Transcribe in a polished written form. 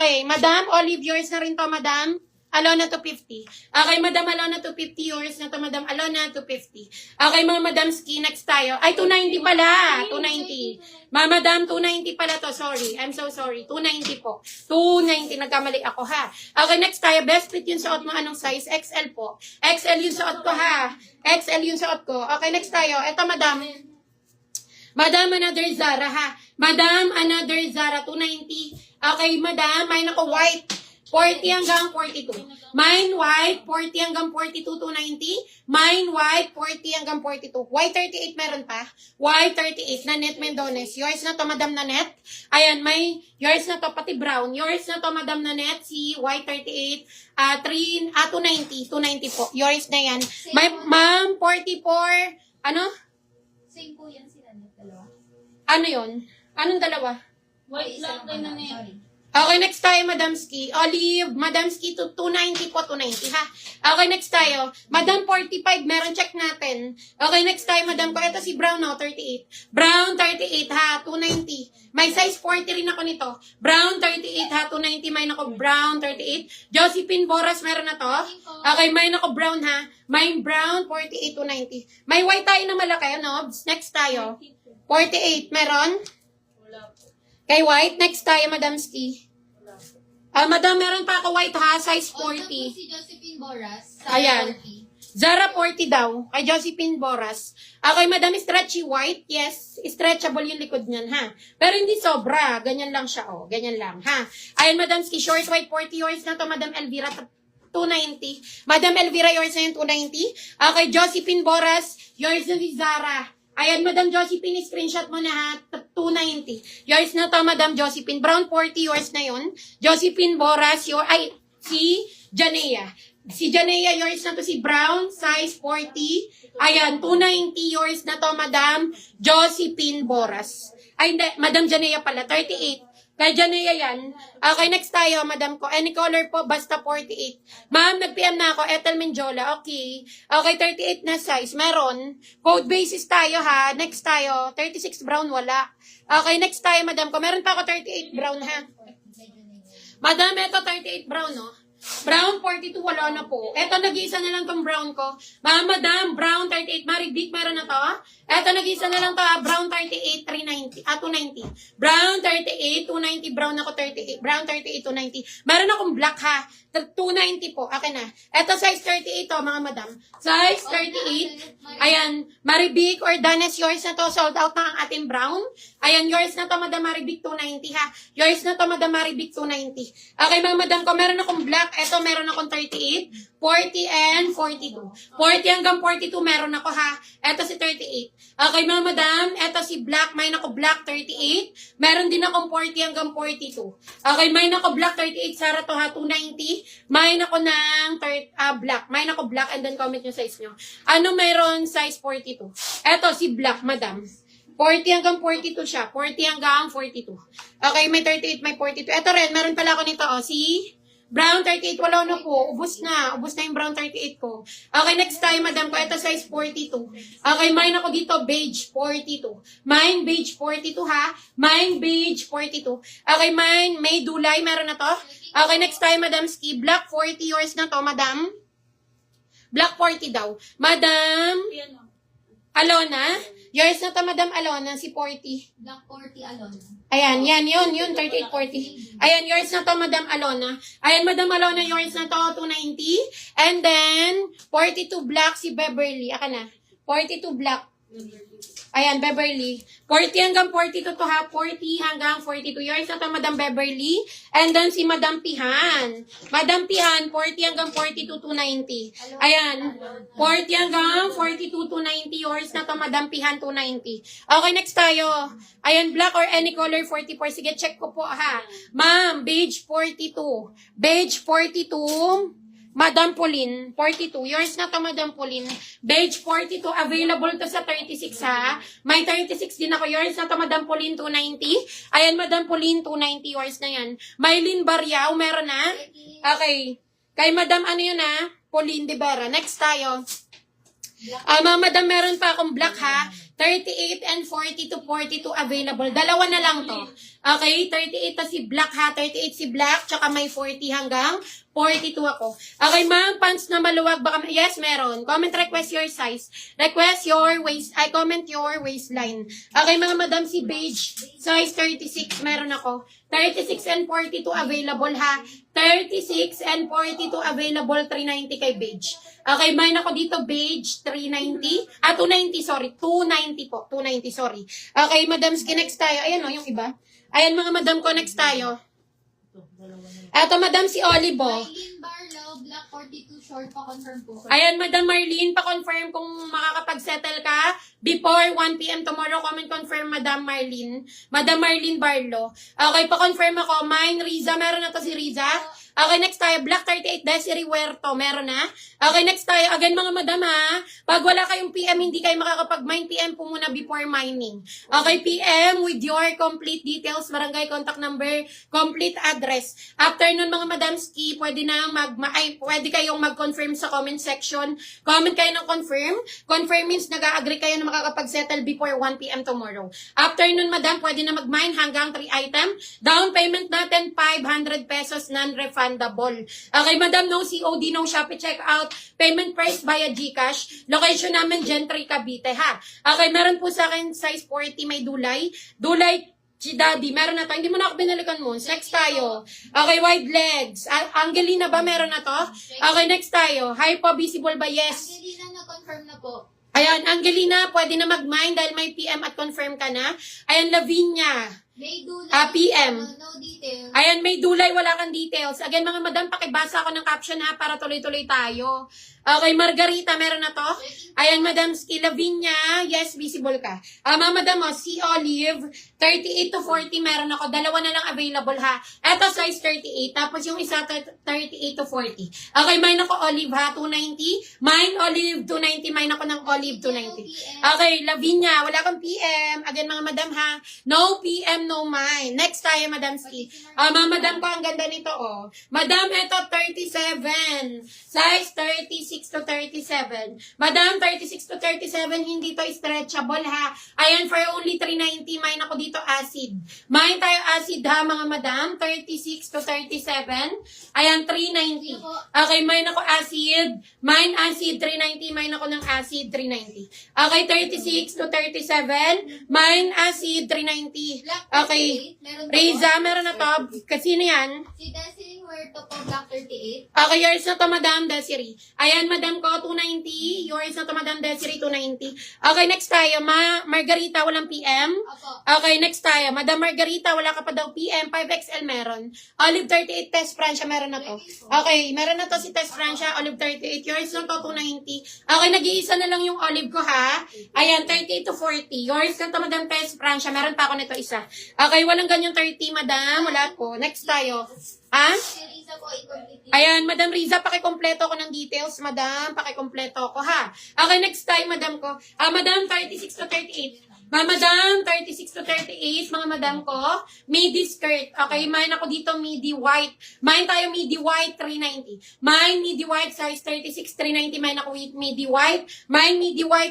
Okay, Madam Olive, yours na rin to, Madam. Alona 250. Okay, Madam Alona 250, yours na to, Madam Alona 250. Okay, mga Madam Ski, next tayo. Ay, 290 pala. 290. Madam, 290 pala to. Sorry. I'm so sorry. 290 po. 290. Nagkamali ako, ha. Okay, next tayo. Best fit yung suot mo. Anong size? XL po. XL yung suot ko, ha. XL yung suot ko. Okay, next tayo. Ito, Madam. Madam, another Zara, ha. Madam, another Zara. 290. Okay, Madam. May nako white. 40 hanggang 42. Mine white, 40 hanggang 42, 290. Mine white, 40 hanggang 42. White 38 meron pa. White 38, Nanette Mendones. Yours na to, Madam Nanette. Ayan, may yours na to, pati brown. Yours na to, Madam Nanette. Si white 38, 290. 290 po. Yours na yan. May, ma'am, 44, ano? Same po yan sila, dalawa. Ano yun? Anong dalawa? White lang tayo na yan. Okay, next tayo, Madam Ski. Olive, Madam Ski, 290 po, 290, ha? Okay, next tayo. Madam 45, meron check natin. Okay, next tayo, Madam ko. Ito si Brown, no, 38. Brown, 38, ha, 290. May size 40 rin ako nito. Brown, 38, ha, 290. May ako Brown, 38. Josephine Boras, meron na to. Okay, may ako Brown, ha. May Brown, 48, 290. May white tayo na malaki, no? Next tayo. 48, meron? Kay white, next tayo, Madam Ski. Madam, meron pa ako white, ha? Size 40. Si Josephine Boras. Ayan. Zara 40 daw. Kay Josephine Boras. Okay, Madam, stretchy white. Yes, stretchable yung likod niyan, ha? Pero hindi sobra. Ganyan lang siya, oh. Ganyan lang, ha? Ayan, Madam Ski, short white 40 yours na to, Madam Elvira. 290. Madam Elvira, yours na yung 290. Okay, Josephine Boras, yours na si Zara. Ayan, Madam Josephine, screenshot mo na, ha? 290. Yours na to, Madam Josephine. Brown 40, yours na yun. Josephine Boras, si Janea. Si Janea, yours na to, si Brown, size 40. Ayan, 290, yours na to, Madam Josephine Boras. Ay, hindi, Madam Janea pala, 38. Kaya Janea yan. Okay, next tayo, Madam ko. Any color po, basta 48. Ma'am, nag-PM na ako. Ethel Menjola. Okay. Okay, 38 na size. Meron. Code basis tayo, ha. Next tayo. 36 brown, wala. Okay, next tayo, Madam ko. Meron pa ako 38 brown, ha. Madam, ito 38 brown, no? Brown 42, wala na po. Ito, nag-iisa na lang tong brown ko. Madam, brown 38. Maribik, meron na to. Ito, nag-iisa na lang to. Brown 38, 390. 290. Brown 38, 290. Brown ako 38. Brown 38, 290. Meron akong black, ha. 290 po. Akin na. Ito, size 38 to, mga madam. Size 38. Ayan. Maribik or Danes, yours na to. Sold out na ang ating brown. Ayan, yours na to, Madam Maribik, 290, ha. Yours na to, Madam Maribik, 290. Okay, mga madam ko, meron akong black. Ito, meron akong 38, 40, and 42. 40 hanggang 42, meron ako, ha. Ito si 38. Okay, mga madam, ito si black. May ako black, 38. Meron din akong 40 hanggang 42. Okay, may ako black, 38. Sara to, ha, 290. May ako ng black. May ako black, and then comment yung size nyo. Ano meron size 42? Ito si black, madam. 40 hanggang 42 siya. 40 hanggang 42. Okay, may 38, may 42. Ito rin, meron pala ako nito, oh. Si brown 38, wala na po. Ubus na. Ubus na yung brown 38 ko. Okay, next time, madam ko. Ito size 42. Okay, mine ako dito, beige 42. Mine, beige 42, ha? Mine, beige 42. Okay, mine, may dulay. Meron na to. Okay, next time, Madam Ski. Black 40, yours na to, madam. Black 40 daw. Madam Alona. Yours na to, Madam Alona, si 40. Black 40 Alona. Ayan, yun, 38, 40. Ayan, yours na to, Madam Alona. Ayan, Madam Alona, yours na to, 290. And then, 42 black si Beverly. Aka na. 42 black. Ayan, Beverly. 40 hanggang 42 to, ha. 40 hanggang 42. Yours na to, Madam Beverly. And then, si Madam Pihan. Madam Pihan, 40 hanggang 42, 290. Ayan. 40 hanggang 42, 290. Yours na to, Madam Pihan, 290. Okay, next tayo. Ayan, black or any color, 44. Sige, check ko po, ha. Ma'am, beige 42. Beige 42. Madam Pauline, 42. Yours na to, Madam Pauline. Beige 42. Available to sa 36, ha. May 36 din ako. Yours na to, Madam Pauline, 290. Ayan, Madam Pauline, 290. Yours na yan. Maylin Barriao, meron na? Okay. Kay Madam, ano yun, ha? Pauline de Vera. Next tayo. Madam, meron pa akong black, ha. 38 and 40 to 42 available. Dalawa na lang to. Okay, 38 to si Black ha. 38 si Black, tsaka may 40 hanggang 42 ako. Okay, ma'am, pants na maluwag. Baka, yes, meron. Comment request your size. Request your waist. I comment your waistline. Okay, mga madam, si beige. Size 36, meron ako. 36 and 42 available ha. 36 and 42 available, 390 kay beige. Okay, mine ako dito, beige, 390. 290, sorry. 290 po. 290, sorry. Okay, madam, next tayo. Ayan o, yung iba. Ayan, mga madam ko, next tayo. Eto, madam, si Olive, oh. Eileen Barlow, Black 42, short pa, confirm po. Ayan, Madam Marlene, pa-confirm kung makakapag-settle ka before 1 p.m. tomorrow. Comment confirm, Madam Marlene. Madam Marlene Barlow. Okay, pa-confirm ako. Mine, Riza. Meron na to si Riza. Okay, next tayo. Black 38, Desiree Huerto. Meron na. Okay, next tayo. Again, mga madam ha. Pag wala kayong PM, hindi kayo makakapag-mine. PM po muna before mining. Okay, PM with your complete details, barangay contact number, complete address. After nun, mga madam ski, pwede na pwede kayong mag-confirm sa comment section. Comment kayo ng confirm. Confirm means nag-agree kayo na makakapag-settle before 1 p.m. tomorrow. After nun, madam, pwede na mag-mine hanggang 3 item. Down payment natin, 500 pesos non-refundable. Okay, madam, no COD, no Shopee checkout. Payment price via GCash. Location namin, Gentry, Cavite, ha? Okay, meron po sa akin size 40, may dulay. Dulay, si Daddy, meron na to. Hindi mo na ako binalikan mo. Next tayo. Okay, wide legs. Angelina ba meron na to? Okay, next tayo. Hypo, visible ba? Yes. Angelina, na-confirm na po. Ayan, Angelina, pwede na mag-mine dahil may PM at confirm ka na. Ayan, Lavinia. May dulay. PM. No details. Ayan, may dulay, wala kang details. Again, mga madam, pakibasa ako ng caption ha, para tuloy-tuloy tayo. Okay, Margarita, meron na to? Ayan, madam, Lavinia, yes, visible ka. Mga madam mo, si Olive, 38 to 40, meron ako. Dalawa na lang available ha. Eto, size 38. Tapos yung isa, 38 to 40. Okay, mine ako, Olive ha, 290. Mine, Olive, 290. Mine ako ng Olive, 290. Okay, Lavinia, wala kang PM. Again, mga madam ha, no PM, no mine. Next tayo, Madam Ski. Mga madam ko, ang ganda nito, oh. Madam, ito, 37. Size 36 to 37. Madam, 36 to 37, hindi to stretchable, ha. Ayan, for only 390, mine ako dito, acid. Mine tayo, acid, ha, mga madam. 36 to 37. Ayan, 390. Okay, mine ako, acid. Mine, acid, 390. Mine ako ng acid, 390. Okay, 36 to 37. Mine, acid, 390. Okay. Reza, meron na to. Kasi na yan. Si Desiree Huerto po, Black 38. Okay, yours na to, Madam Desiree. Ayan, Madam ko, 290. Yours na to, Madam Desiree, 290. Okay, next tayo. Margarita, walang PM. Opo. Okay, next tayo. Madam Margarita, wala ka pa daw PM. 5XL meron. Olive 38, Test Francia, meron na to. Okay, meron na to si Test Francia, Olive 38. Yours na to, 290. Okay, nag-iisa na lang yung olive ko, ha? Ayan, 38 to 40. Yours na to, Madam Test Francia. Meron pa ako nito isa. Okay, walang ganyan 30, Madam. Wala po. Next tayo. Ha? Si Riza po, incomplete. Ayan, Madam Riza, pakikompleto ko ng details, Madam. Pakikompleto ko, ha? Okay, next time, Madam ko. Madam, 36 to 38. Madam, 36 to 38, mga madam ko. Midi skirt. Okay, mine ako dito, midi white. Mine tayo, midi white, 390. Mine, midi white, size 36, 390. Mine ako with midi white. Mine, midi white,